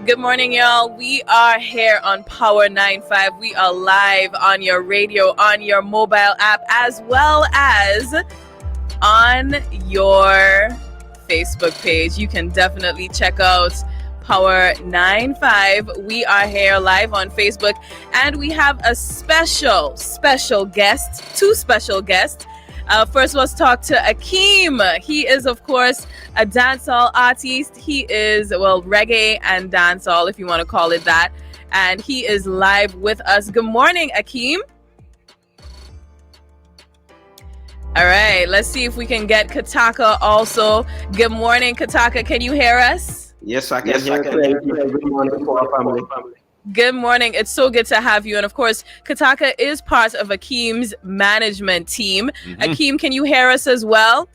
Good morning, y'all. We are here on Power 95. We are live on your radio, on your mobile app, as well as on your Facebook page. You can definitely check out Power 95. We are here live on Facebook, and we have a special guest, two special guests. First, let's talk to Akeem. He is, of course, a dancehall artist. He is, well, reggae and dancehall, if you want to call it that. And he is live with us. Good morning, Akeem. All right, let's see if we can get Kitaka also. Good morning, Kitaka. Can you hear us? Yes, I can hear you. Good morning to our family. Good morning. It's so good to have you. And of course, Kitaka is part of Akeem's management team. Akeem, can you hear us as well?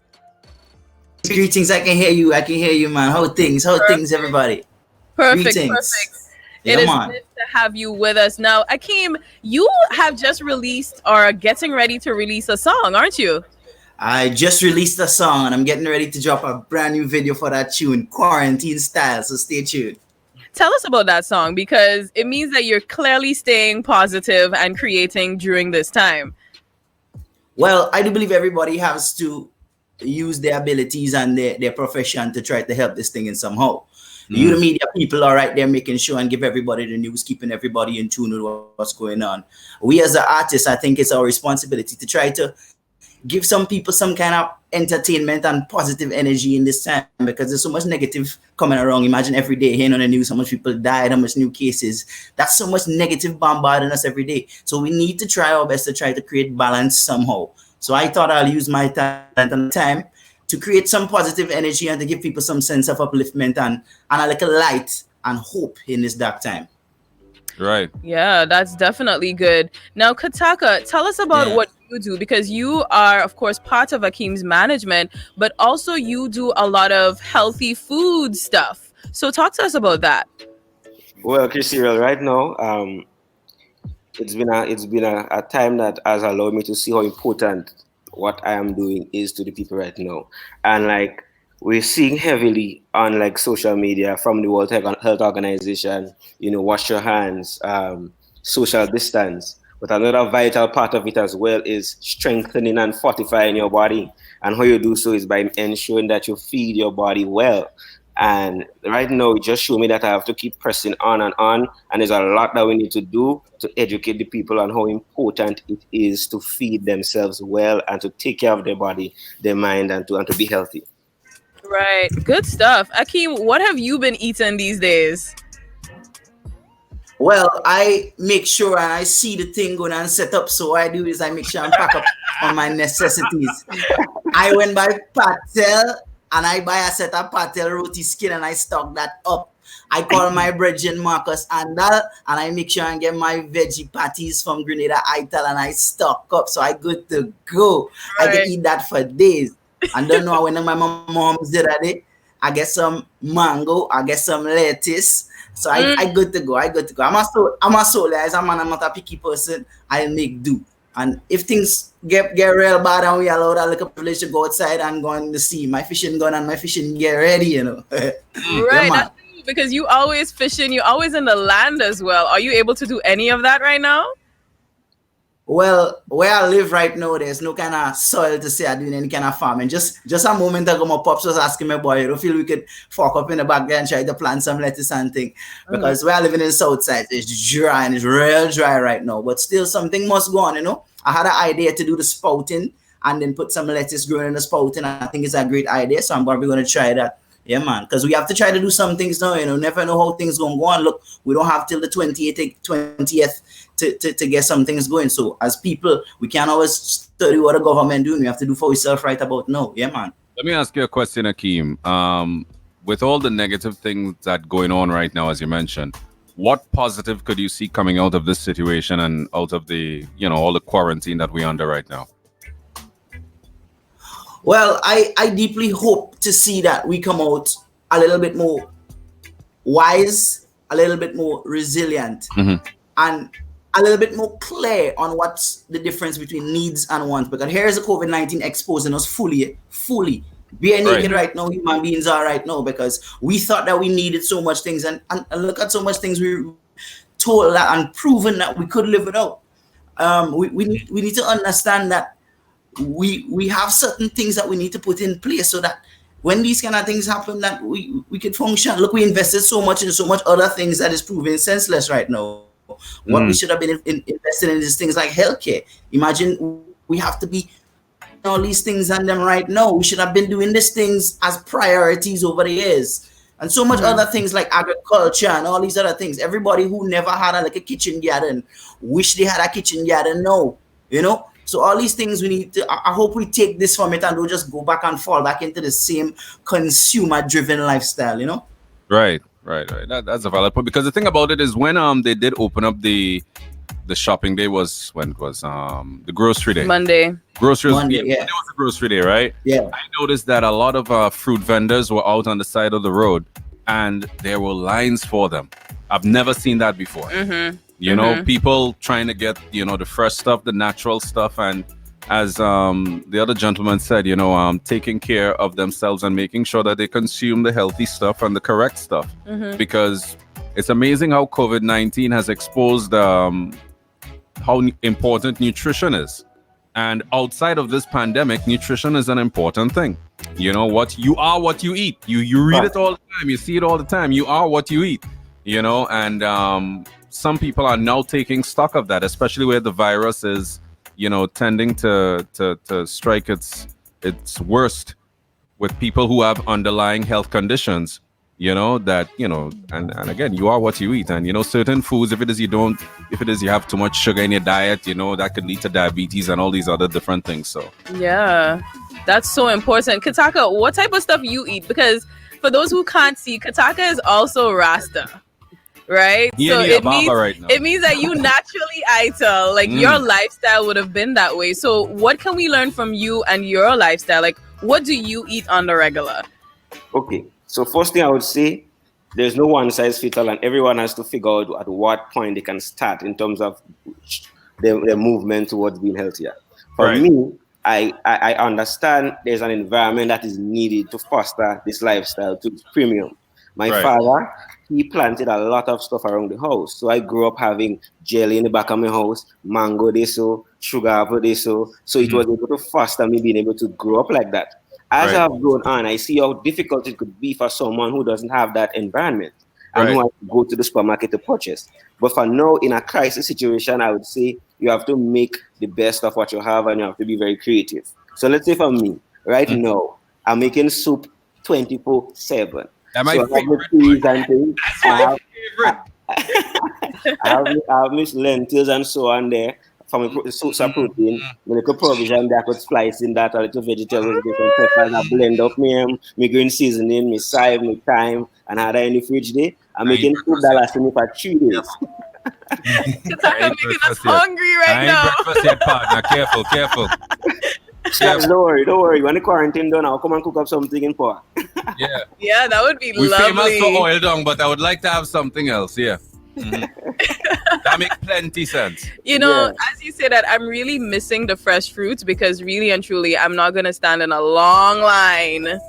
Greetings. I can hear you, man. How things, everybody? Perfect. Yeah, It is man. good to have you with us. Now, Akeem, you have just released or are getting ready to release a song, aren't you? I just released a song and I'm getting ready to drop a brand new video for that tune, Quarantine Style. So stay tuned. Tell us about that song, because it means that you're clearly staying positive and creating during this time. Well, I do believe everybody has to use their abilities and their profession to try to help this thing in somehow. You, the media people, are right there making sure and give everybody the news, keeping everybody in tune with what's going on. We as the artists, I think it's our responsibility to try to give some people some kind of entertainment and positive energy in this time, because there's so much negative coming around. Imagine every day hearing on the news how much people died, how much new cases. That's so much negative bombarding us every day. So we need to try our best to try to create balance somehow. So I thought I'll use my talent and time to create some positive energy and to give people some sense of upliftment and a little light and hope in this dark time. Right. Yeah, that's definitely good. Now, Kitaka, tell us about what you do, because you are, of course, part of Akeem's management, but also you do a lot of healthy food stuff. So talk to us about that. Well, Chrissy, right now, it's been a time that has allowed me to see how important what I am doing is to the people right now. And like, we're seeing heavily on like social media from the World Health Organization, wash your hands, social distance. But another vital part of it as well is strengthening and fortifying your body. And how you do so is by ensuring that you feed your body well. And right now, it just showed me that I have to keep pressing on. And there's a lot that we need to do to educate the people on how important it is to feed themselves well and to take care of their body, their mind, and to be healthy. Right. Good stuff. Akeem, what have you been eating these days? Well, I make sure and I see the thing going and set up. So what I do is I make sure I pack up on my necessities. I went by Patel and I buy a set of Patel roti skin and I stock that up. I call my brethren Marcus Andal and I make sure I get my veggie patties from Grenada Ital and I stock up. So I good to go. Right. I can eat that for days. And don't know when my mom's did that day. I get some mango, I get some lettuce. So I good to go. I'm a soul guys. I'm not a picky person. I make do. And if things get real bad and we allow that little privilege to go outside and go in the sea, my fishing gun and my fishing gear ready, Right, that's true, because you always fishing, you're always in the land as well. Are you able to do any of that right now? Well, where I live right now, there's no kind of soil to say I'm doing any kind of farming. Just a moment ago, my pops was asking me, boy, you don't feel we could fork up in the back there and try to plant some lettuce and thing? Because where I live in the south side, it's dry and it's real dry right now. But still, something must go on, I had an idea to do the spouting and then put some lettuce growing in the spouting. I think it's a great idea, so I'm probably going to try that. Yeah, man, because we have to try to do some things now, never know how things going to go on. Look, we don't have till the 20th to get some things going. So as people, we can't always study what the government doing. We have to do for ourselves right about now. Yeah, man. Let me ask you a question, Akeem. With all the negative things that going on right now, as you mentioned, what positive could you see coming out of this situation and out of the, all the quarantine that we're under right now? Well, I deeply hope to see that we come out a little bit more wise, a little bit more resilient, and a little bit more clear on what's the difference between needs and wants. Because here is the COVID-19 exposing us fully Bare naked right now, human beings are right now, because we thought that we needed so much things, and look at so much things we told that and proven that we could live without. We need to understand that we have certain things that we need to put in place so that when these kind of things happen, that we can function. Look, we invested so much in so much other things that is proving senseless right now. What we should have been invested in is things like healthcare. Imagine we have to be all these things on them right now. We should have been doing these things as priorities over the years. And so much other things like agriculture and all these other things. Everybody who never had a kitchen garden wish they had a kitchen garden now, you know? So all these things we need to, I hope we take this from it and don't just go back and fall back into the same consumer-driven lifestyle, you know? Right. That's a valid point, because the thing about it is when they did open up the shopping day was when it was the grocery day. Monday, Monday, yeah. Monday was the grocery day, right? Yeah. I noticed that a lot of fruit vendors were out on the side of the road, and there were lines for them. I've never seen that before. You know, people trying to get, you know, the fresh stuff, the natural stuff, and as the other gentleman said, you know, taking care of themselves and making sure that they consume the healthy stuff and the correct stuff. Because it's amazing how COVID-19 has exposed how important nutrition is. And outside of this pandemic, nutrition is an important thing. You know what? You are what you eat. You read it all the time. You see it all the time. You are what you eat. You know, and some people are now taking stock of that, especially where the virus is, you know, tending to strike its worst with people who have underlying health conditions. You know, that, you know, and again, you are what you eat. And, you know, certain foods, if it is you have too much sugar in your diet, you know, that could lead to diabetes and all these other different things. So, yeah, that's so important. Kitaka, what type of stuff you eat? Because for those who can't see, Kitaka is also Rasta, right? So it means that you naturally Ital, like your lifestyle would have been that way. So what can we learn from you and your lifestyle? Like, what do you eat on the regular? Okay. So first thing I would say, there's no one size fits all, and everyone has to figure out at what point they can start in terms of their movement towards being healthier. For me, I understand there's an environment that is needed to foster this lifestyle to its premium. My father, he planted a lot of stuff around the house. So I grew up having jelly in the back of my house, mango deso, sugar apple deso. So it was able to foster me being able to grow up like that. As I've grown on, I see how difficult it could be for someone who doesn't have that environment and who has to go to the supermarket to purchase. But for now, in a crisis situation, I would say you have to make the best of what you have and you have to be very creative. So let's say for me, right now, I'm making soup 24/7. That's my favorite. I have mixed lentils and so on there. For my source of protein, my little provision that I could splice in that, a little vegetables, different peppers, I blend up my green seasoning, my side, my thyme, and had that in the fridge there. I'm making food that lasts me for 3 days. Kitaka making us hungry right now. Breakfast yet, partner. Careful. Don't worry. When the quarantine done, I'll come and cook up something in pot. Yeah, that would be We're lovely. famous for oil dung, but I would like to have something else. Yeah. That makes plenty sense. You know, as you say that, I'm really missing the fresh fruits, because really and truly, I'm not going to stand in a long line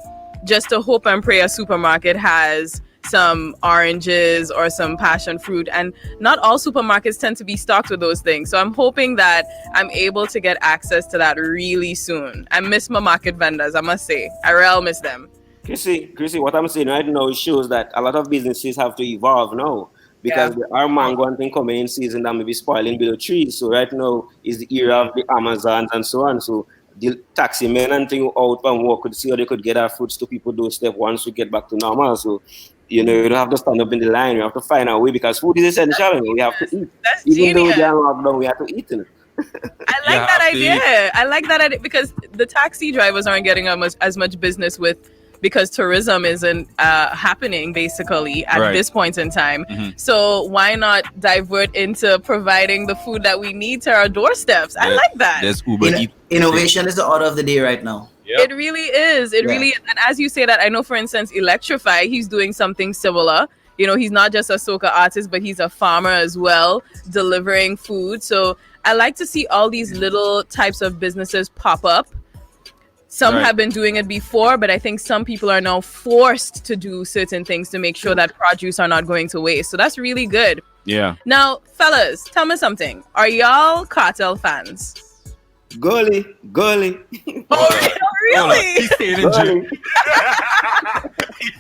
just to hope and pray a supermarket has some oranges or some passion fruit. And not all supermarkets tend to be stocked with those things. So I'm hoping that I'm able to get access to that really soon. I miss my market vendors, I must say. I really miss them. Chrissy, what I'm saying right now shows that a lot of businesses have to evolve now. Because there are mango and thing coming in season that may be spoiling below trees. So right now is the era of the Amazons and so on. So the taxi men and thing out and walk could see how they could get our fruits to people doorstep once we get back to normal. So, you know, you don't have to stand up in the line. You have to find a way, because food is essential. We have to eat. That's Even genius. though we are locked down, we have to eat. I like that idea. I like that idea, because the taxi drivers aren't getting as much business with, because tourism isn't happening basically at this point in time. So why not divert into providing the food that we need to our doorsteps? I like that. There's Uber Eats. Innovation is the order of the day right now. It really is. It really is. And as you say that, I know, for instance, Electrify, he's doing something similar. You know, he's not just a soca artist, but he's a farmer as well, delivering food. So I like to see all these little types of businesses pop up, Some Right. have been doing it before, but I think some people are now forced to do certain things to make sure that produce are not going to waste. So that's really good. Yeah. Now, fellas, tell me something. Are y'all cartel fans? Gully. Oh, really? He's staying in jail. Gully.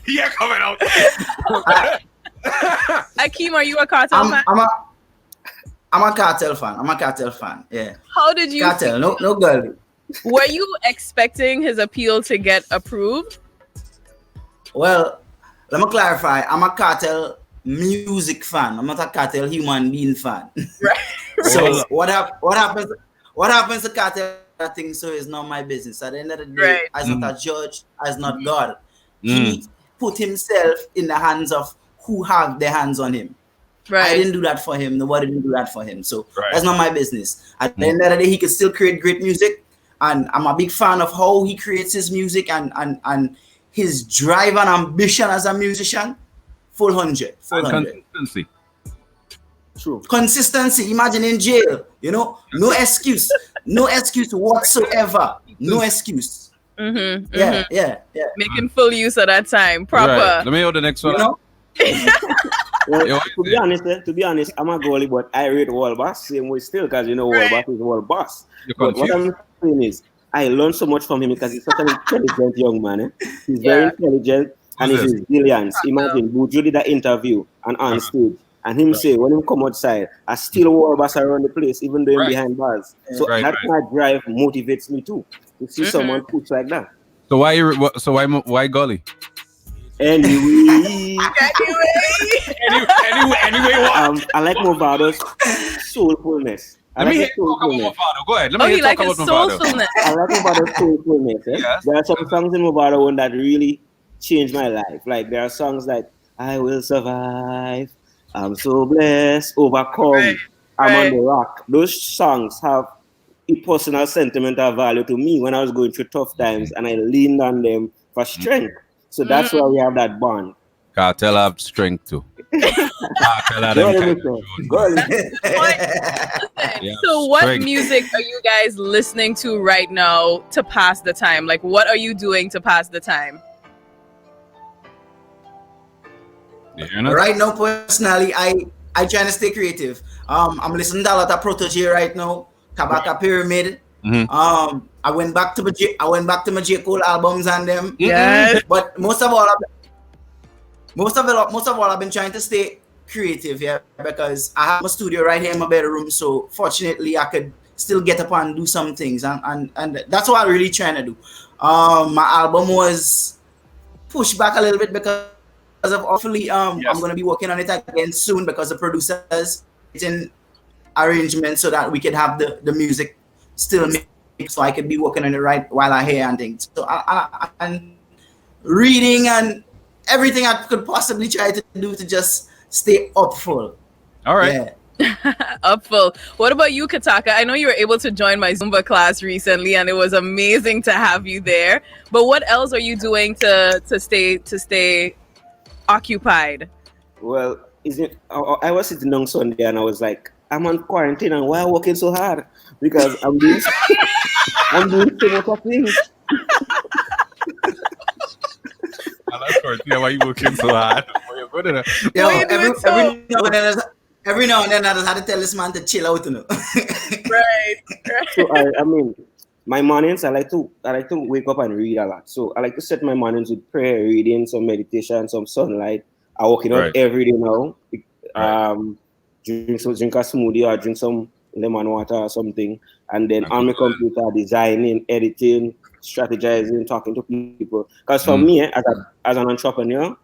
Yeah, coming out. Akeem, are you a cartel fan? I'm a cartel fan. Yeah. How did you Cartel, feel? no girl. Were you expecting his appeal to get approved? Well, let me clarify. I'm a cartel music fan. I'm not a cartel human being fan. Right. So what happens to cartel things so is not my business. At the end of the day, Right. as not a judge, as not God. He put himself in the hands of who have their hands on him. I Right. didn't do that for him. Nobody didn't do that for him. So Right. that's not my business. At the end of the day, he can still create great music. And I'm a big fan of how he creates his music and his drive and ambition as a musician. Full 100. And consistency. True. Consistency. Imagine in jail. No excuse. No excuse whatsoever. No excuse. Yeah. Making full use of that time. Proper. Right. Let me hear the next one. Well, Yo, to be honest, I'm a goalie, but I rate World Boss same way still because World Boss is World Boss. You're But what confused. I'm saying is, I learned so much from him because he's such an intelligent young man. He's very intelligent and Who's his this? resilience. Imagine, Buju did that interview and on stage, and him say, when him come outside, I still World Boss around the place, even though I'm Right. behind bars. So Right, that right. kind of drive motivates me too to see someone push like that. So why Gully? Anyway, Anyway, what? I like Movado's soulfulness. I Let me like hear his you talk about soulfulness. Movado. Go ahead. Let me Oh, hear you you like talk his about Movado. soulfulness. I like Movado's soulfulness. Yes. There are some songs in Movado one that really changed my life. Like there are songs like I Will Survive, I'm So Blessed, Overcome, Right, I'm right. on the Rock. Those songs have a personal sentimental value to me when I was going through tough times and I leaned on them for strength. So that's why we have that bond. Cartel have strength too. Cartel have them kind of Yeah, So what strength. music are you guys listening to right now to pass the time? Like, what are you doing to pass the time? You hear that? Right now, personally, I trying to stay creative. I'm listening to a lot of Protege right now. Kabaka Pyramid. I went back to my J. Cole albums and them. Yes. But most of all, I've been trying to stay creative here because I have my studio right here in my bedroom. So fortunately, I could still get up and do some things, and that's what I'm really trying to do. My album was pushed back a little bit because of hopefully I'm gonna be working on it again soon because the producers in arrangement so that we could have the music still mixed, so I could be working on it right while I hear and things. So I'm reading and everything I could possibly try to do to just stay up full. All right. Yeah. Up full. What about you, Kitaka? I know you were able to join my Zumba class recently, and it was amazing to have you there. But what else are you doing to stay occupied? Well, I was sitting down Sunday and I was like, I'm on quarantine and why am I working so hard? Because I'm doing so much of things. Why you working so hard? You're good enough. Yo, Why you doing so? every now and then I just had to tell this man to chill out, you know. Right. So I mean, my mornings I like to wake up and read a lot. So I like to set my mornings with prayer, reading, some meditation, some sunlight. I working out every day now. Drink a smoothie or drink some lemon water or something, and then on my computer designing, editing, strategizing, talking to people. Because for me, as an entrepreneur,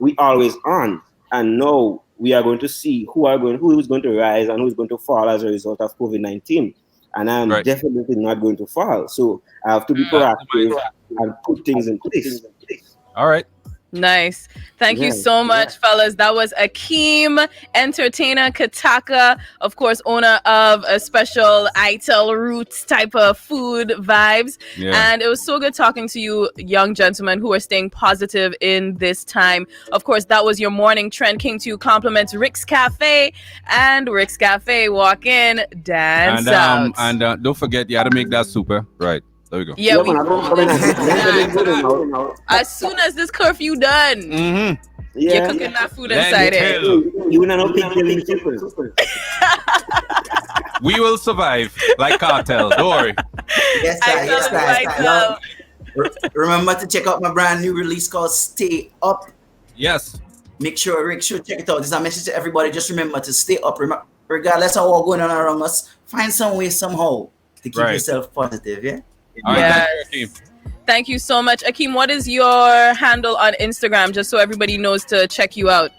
we always on, and now we are going to see who is going to rise and who is going to fall as a result of COVID-19. And I'm definitely not going to fall. So I have to be proactive and put things in place. All right. Nice. Thank you so much, fellas. That was Akeem, entertainer, Kitaka, of course, owner of a special ITEL Roots type of food vibes. Yeah. And it was so good talking to you, young gentlemen who are staying positive in this time. Of course, that was your morning trend. Came to you compliments Rick's Cafe, and Rick's Cafe, walk in, dance out. And don't forget, you had to make that super. Right. There we go. Yeah, we man, as soon as this curfew done, Mm-hmm. you're cooking that food inside it. You know, no big deal super. We will survive like cartel. Don't worry. Yes, I sir. tell Yes, you sir. right now. Remember to check out my brand new release called Stay Up. Yes. Make sure check it out. This is a message to everybody. Just remember to stay up. Regardless of what's going on around us, find some way somehow to keep yourself positive. Yeah. All right, Yes. thank you, Akeem. Thank you so much, Akeem. What is your handle on Instagram, just so everybody knows to check you out?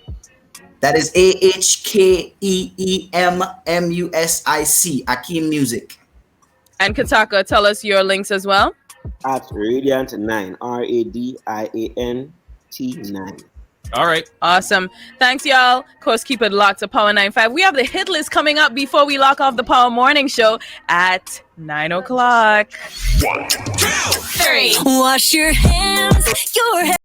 That is AHKEEMMUSIC. Akeem Music. And Kitaka, tell us your links as well. At Radiant9, RADIANT9. All right. Awesome. Thanks, y'all. Of course, keep it locked to Power 95. We have the hit list coming up before we lock off the Power Morning Show at 9 o'clock. 1, 2, 3. Wash your hands. Your hands.